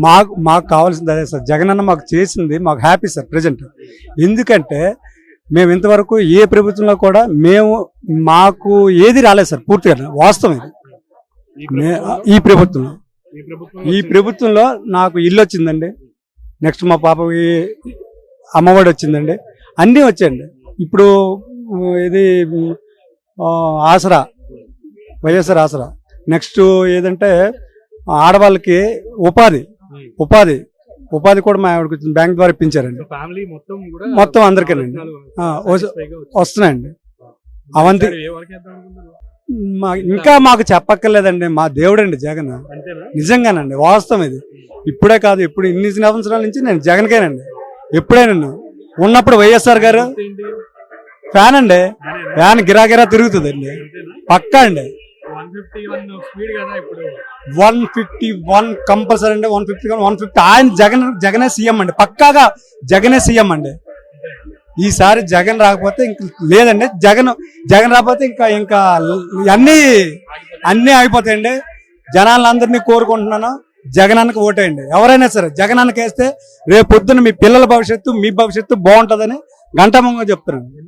మాకు కావాల్సింది అదే సార్. జగన్ అన్న మాకు చేసింది మాకు హ్యాపీ సార్ ప్రజెంట్. ఎందుకంటే మేము ఇంతవరకు ఏ ప్రభుత్వంలో కూడా మాకు ఏది రాలేదు సార్. పూర్తిగా వాస్తవం ఇది. ఈ ప్రభుత్వంలో నాకు ఇల్లు వచ్చిందండి. నెక్స్ట్ మా పాపకి అమ్మఒడి వచ్చిందండి. అన్నీ వచ్చాయండి. ఇప్పుడు ఇది ఆసరా, వైఎస్ఆర్ ఆసరా. నెక్స్ట్ ఏదంటే ఆడవాళ్ళకి ఉపాధి కూడా మా ఆవిడకి వచ్చింది. బ్యాంక్ ద్వారా ఇప్పించారండి. మొత్తం అందరికేనండి వస్తున్నాయండి. అవంతి ఇంకా మాకు చెప్పక్కర్లేదండి. మా దేవుడండి జగన్. నిజంగానండి వాస్తవం ఇది. ఇప్పుడే కాదు, ఇప్పుడు ఇన్ని సంవత్సరాల నుంచి నేను జగన్కేనండి. ఎప్పుడైనా ఉన్నప్పుడు వైఎస్ఆర్ గారు ఫ్యాన్ అండి. ఫ్యాన్ గిరాగిరా తిరుగుతుందండి. పక్కా అండి. 151 కంపల్సరీ అండి. 150 ఆయన జగనే సీఎం అండి. పక్కాగా జగనే సీఎం అండి. ఈసారి జగన్ రాకపోతే ఇంక లేదండి. జగన్ రాకపోతే ఇంకా అన్నీ అయిపోతాయండి. జనాలందరినీ కోరుకుంటున్నాను, జగనానికి ఓటేయండి. ఎవరైనా సరే జగనానికి వేస్తే రేపు పొద్దున్న మీ పిల్లల భవిష్యత్తు, మీ భవిష్యత్తు బాగుంటుందని ఘంటామంగా చెప్తున్నాను.